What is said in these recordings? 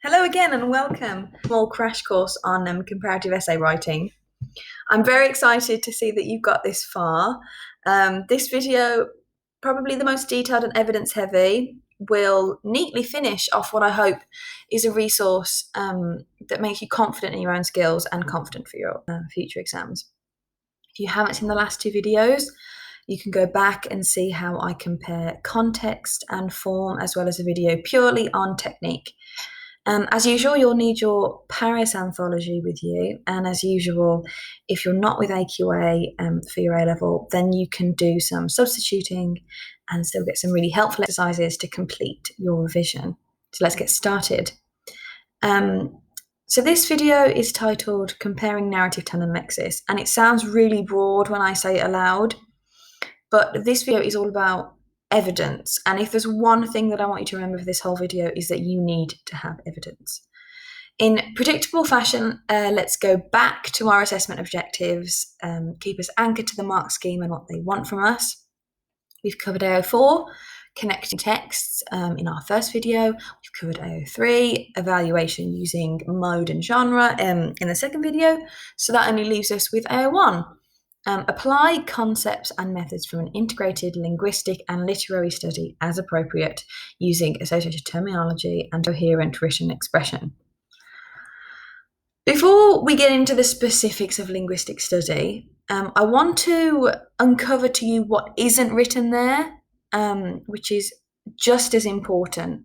Hello again and welcome. Small crash course on comparative essay writing. I'm very excited to see that you've got this far. This video, probably the most detailed and evidence heavy, will neatly finish off what I hope is a resource that makes you confident in your own skills and confident for your future exams. If you haven't seen the last two videos, you can go back and see how I compare context and form, as well as a video purely on technique. As usual, you'll need your Paris anthology with you. And as usual, if you're not with AQA for your A-level, then you can do some substituting and still get some really helpful exercises to complete your revision. So let's get started. So this video is titled Comparing Narrative Tone and Lexis, and it sounds really broad when I say it aloud, but this video is all about evidence. And if there's one thing that I want you to remember for this whole video is that you need to have evidence. In predictable fashion, let's go back to our assessment objectives, keep us anchored to the mark scheme and what they want from us. We've covered AO4, connecting texts in our first video. We've covered AO3, evaluation using mode and genre in the second video. So that only leaves us with AO1. Apply concepts and methods from an integrated linguistic and literary study as appropriate, using associated terminology and coherent written expression. Before we get into the specifics of linguistic study, I want to uncover to you what isn't written there, which is just as important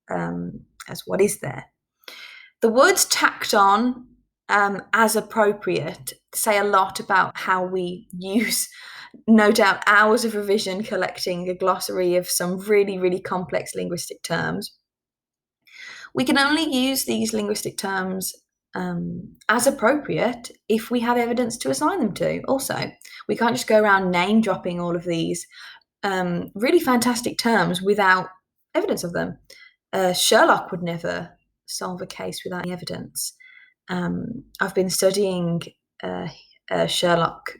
as what is there. The words tacked on as appropriate say a lot about how we use, no doubt, hours of revision collecting a glossary of some really, really complex linguistic terms. We can only use these linguistic terms as appropriate if we have evidence to assign them to. Also, we can't just go around name dropping all of these really fantastic terms without evidence of them. Sherlock would never solve a case without any evidence. I've been studying Sherlock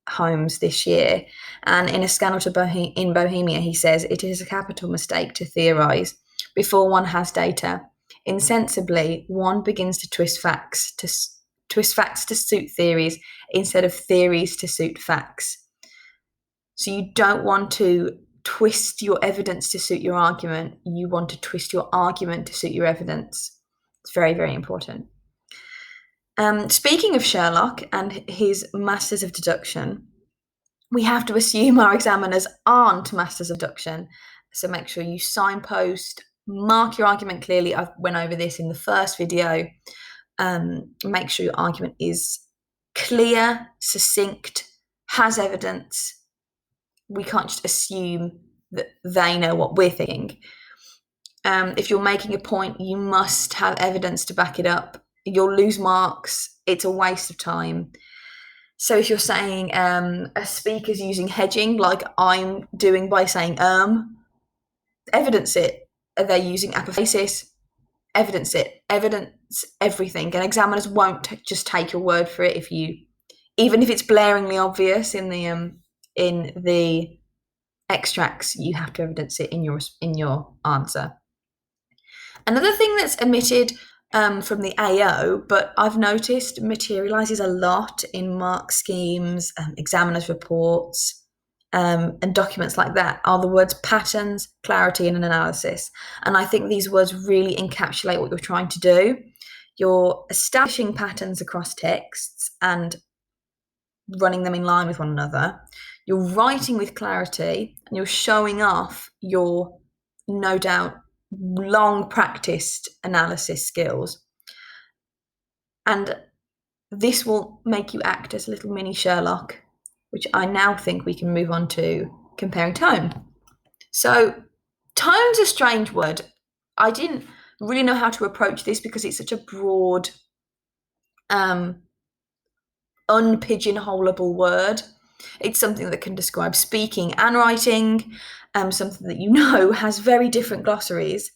Holmes this year, and in A Scandal in Bohemia, he says it is a capital mistake to theorise before one has data. Insensibly, one begins to twist facts to suit theories instead of theories to suit facts. So you don't want to twist your evidence to suit your argument. You want to twist your argument to suit your evidence. It's very, very important. Speaking of Sherlock and his masters of deduction, we have to assume our examiners aren't masters of deduction. So make sure you signpost, mark your argument clearly. I went over this in the first video. Make sure your argument is clear, succinct, has evidence. We can't just assume that they know what we're thinking. If you're making a point, you must have evidence to back it up. You'll lose marks. It's a waste of time. So if you're saying a speaker's using hedging, like I'm doing by saying evidence it. Are they using apophasis? Evidence it. Evidence everything. And examiners won't just take your word for it even if it's blaringly obvious in the extracts. You have to evidence it in your answer. Another thing that's omitted from the AO, but I've noticed materialises a lot in mark schemes, examiners' reports, and documents like that, are the words patterns, clarity, and an analysis. And I think these words really encapsulate what you're trying to do. You're establishing patterns across texts and running them in line with one another. You're writing with clarity, and you're showing off your, no doubt, long practiced analysis skills. And this will make you act as a little mini Sherlock, which I now think we can move on to comparing tone. So tone's a strange word. I didn't really know how to approach this because it's such a broad, unpigeonholable word. It's something that can describe speaking and writing, something that has very different glossaries.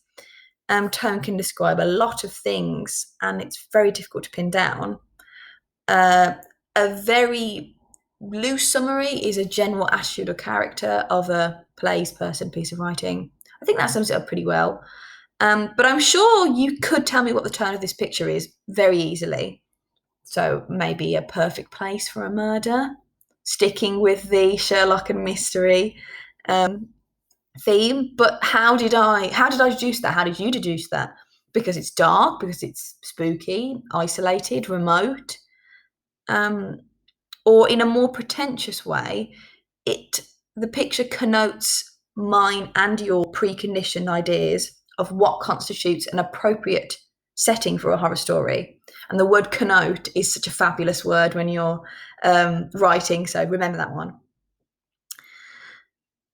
Tone can describe a lot of things, and it's very difficult to pin down. A very loose summary is a general attitude or character of a place, person, piece of writing. I think that sums it up pretty well. But I'm sure you could tell me what the tone of this picture is very easily. So maybe a perfect place for a murder, sticking with the Sherlock and mystery theme. But how did I deduce that? How did you deduce that? Because it's dark, because it's spooky, isolated, remote, or in a more pretentious way, the picture connotes mine and your preconditioned ideas of what constitutes an appropriate setting for a horror story. And the word connote is such a fabulous word when you're writing, so remember that one.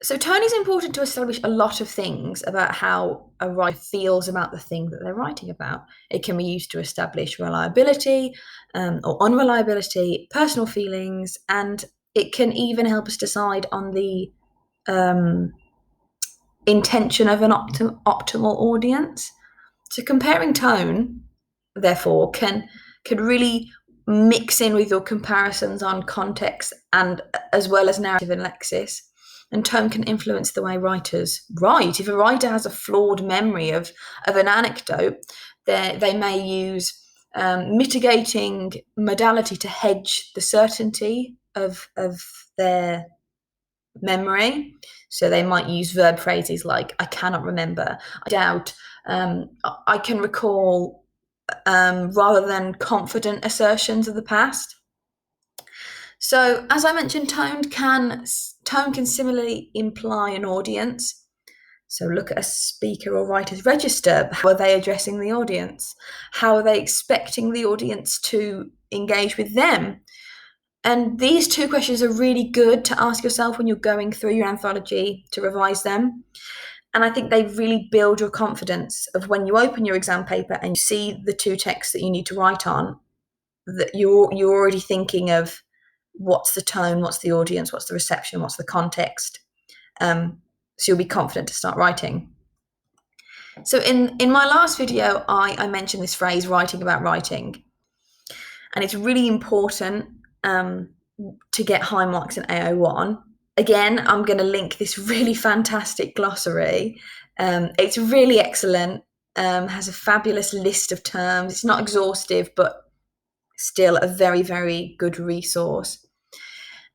So tone is important to establish a lot of things about how a writer feels about the thing that they're writing about. It can be used to establish reliability or unreliability, personal feelings, and it can even help us decide on the intention of an optimal audience. So comparing tone, therefore, can really mix in with your comparisons on context and as well as narrative and Lexis. And tone can influence the way writers write. If a writer has a flawed memory of an anecdote, they may use mitigating modality to hedge the certainty of their memory. So they might use verb phrases like "I cannot remember," "I doubt," "I can recall," rather than confident assertions of the past. So, as I mentioned, tone can similarly imply an audience. So look at a speaker or writer's register. How are they addressing the audience? How are they expecting the audience to engage with them? And these two questions are really good to ask yourself when you're going through your anthology to revise them. And I think they really build your confidence of when you open your exam paper and you see the two texts that you need to write on, that you're already thinking of what's the tone, what's the audience, what's the reception, what's the context. So you'll be confident to start writing. So in my last video, I mentioned this phrase, writing about writing. And it's really important to get high marks in AO1. Again, I'm going to link this really fantastic glossary. It's really excellent, has a fabulous list of terms. It's not exhaustive, but still a very, very good resource.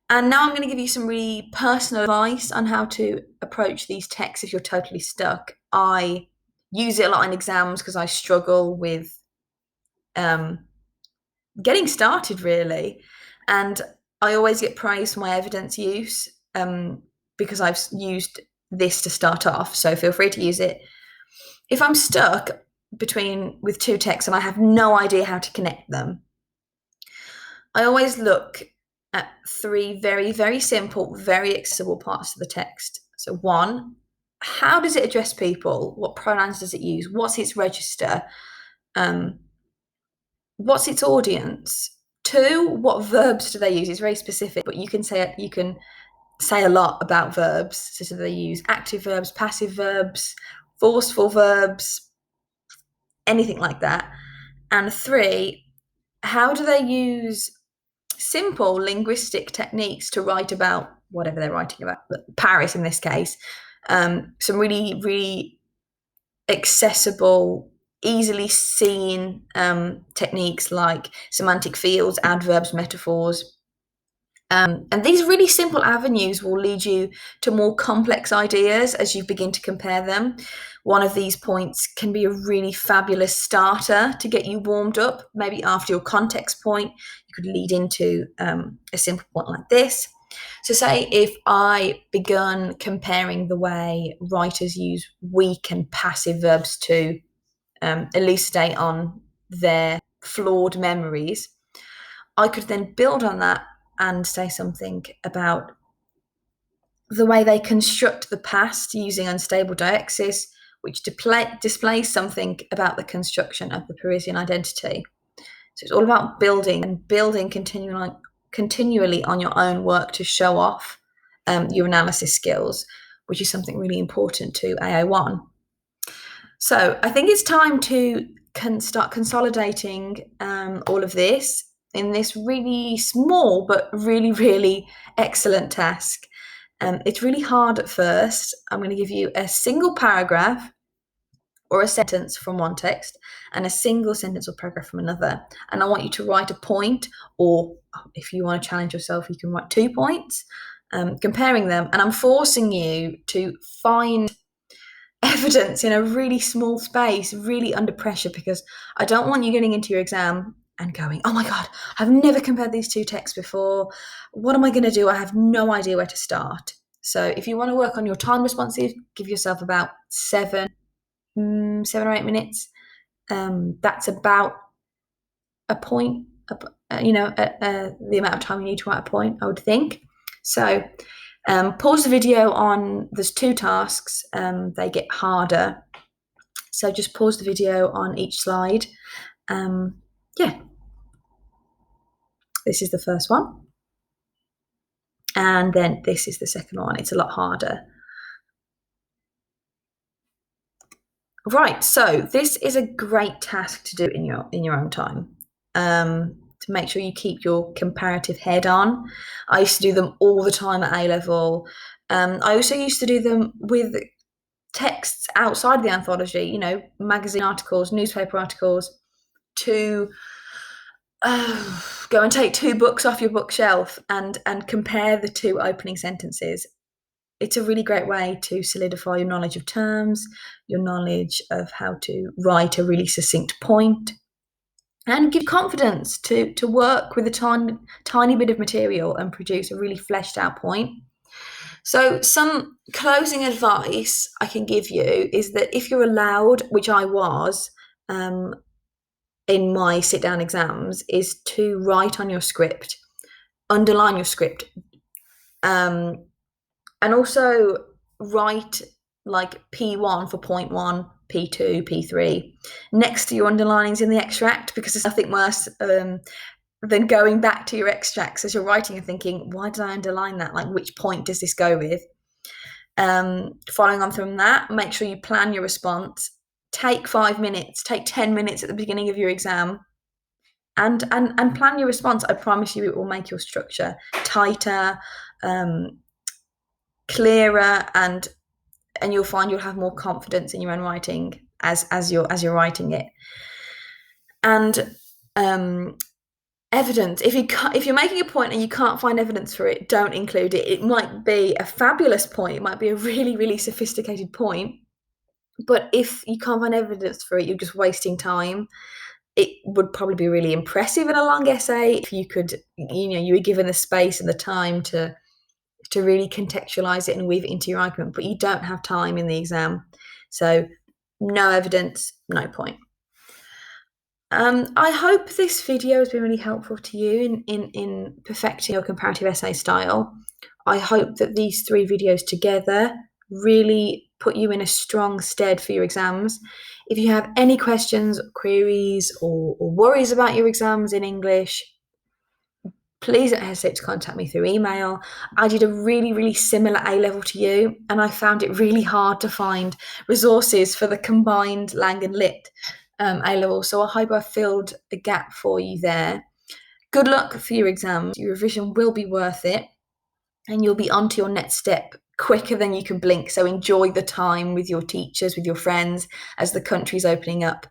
And now I'm going to give you some really personal advice on how to approach these texts if you're totally stuck. I use it a lot in exams because I struggle with getting started, really. And I always get praised for my evidence use because I've used this to start off. So feel free to use it. If I'm stuck with two texts and I have no idea how to connect them, I always look at three very, very simple, very accessible parts of the text. So one, how does it address people? What pronouns does it use? What's its register? What's its audience? Two, what verbs do they use? It's very specific, but you can say a lot about verbs. So do they use active verbs, passive verbs, forceful verbs, anything like that? And three, how do they use simple linguistic techniques to write about whatever they're writing about, Paris in this case? Some really, really accessible, easily seen techniques like semantic fields, adverbs, metaphors. And these really simple avenues will lead you to more complex ideas as you begin to compare them. One of these points can be a really fabulous starter to get you warmed up. Maybe after your context point, you could lead into a simple point like this. So say if I begun comparing the way writers use weak and passive verbs to elucidate on their flawed memories, I could then build on that and say something about the way they construct the past using unstable deixis, which displays something about the construction of the Parisian identity. So it's all about building and building continually on your own work to show off your analysis skills, which is something really important to AA1. So I think it's time to start consolidating all of this in this really small but really, really excellent task. It's really hard at first. I'm going to give you a single paragraph or a sentence from one text and a single sentence or paragraph from another. And I want you to write a point, or if you want to challenge yourself, you can write 2 points, comparing them. And I'm forcing you to find evidence in a really small space, really under pressure, because I don't want you getting into your exam and going, oh my God, I've never compared these 2 texts before. What am I going to do? I have no idea where to start. So if you want to work on your time responsive, give yourself about 7 or 8 minutes. That's about a point, the amount of time you need to write a point, I would think. So pause the video on, there's 2 tasks, they get harder. So just pause the video on each slide. This is the first one. And then this is the second one. It's a lot harder. Right, so this is a great task to do in your own time. To make sure you keep your comparative head on. I used to do them all the time at A-level. I also used to do them with texts outside of the anthology, magazine articles, newspaper articles, to go and take 2 books off your bookshelf and compare the 2 opening sentences. It's a really great way to solidify your knowledge of terms, your knowledge of how to write a really succinct point, and give confidence to work with a tiny bit of material and produce a really fleshed out point. So some closing advice I can give you is that if you're allowed, which I was in my sit-down exams, is to write on your script, underline your script, and also write like P1 for point 1, P2, P3 next to your underlinings in the extract, because there's nothing worse than going back to your extracts as you're writing and thinking, why did I underline that? Like, which point does this go with? Following on from that, make sure you plan your response. Take 5 minutes, take 10 minutes at the beginning of your exam and plan your response. I promise you it will make your structure tighter, clearer, and you'll find you'll have more confidence in your own writing as you're writing it. And evidence, if you're making a point and you can't find evidence for it, don't include it. It might be a fabulous point, it might be a really, really sophisticated point, but if you can't find evidence for it, you're just wasting time. It would probably be really impressive in a long essay if you could, you were given the space and the time to really contextualize it and weave it into your argument, but you don't have time in the exam. So no evidence, no point. I hope this video has been really helpful to you in perfecting your comparative essay style. I hope that these 3 videos together really put you in a strong stead for your exams. If you have any questions, queries, or worries about your exams in English, please don't hesitate to contact me through email. I did a really, really similar A-level to you, and I found it really hard to find resources for the combined Lang and Lit A-level. So I hope I filled a gap for you there. Good luck for your exams. Your revision will be worth it, and you'll be onto your next step quicker than you can blink. So enjoy the time with your teachers, with your friends, as the country's opening up.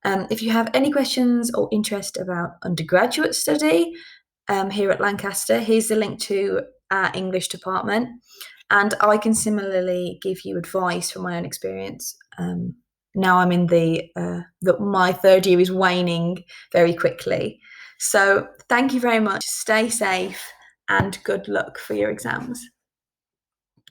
If you have any questions or interest about undergraduate study here at Lancaster, here's the link to our English department. And I can similarly give you advice from my own experience. Now I'm in my 3rd year is waning very quickly. So thank you very much. Stay safe and good luck for your exams.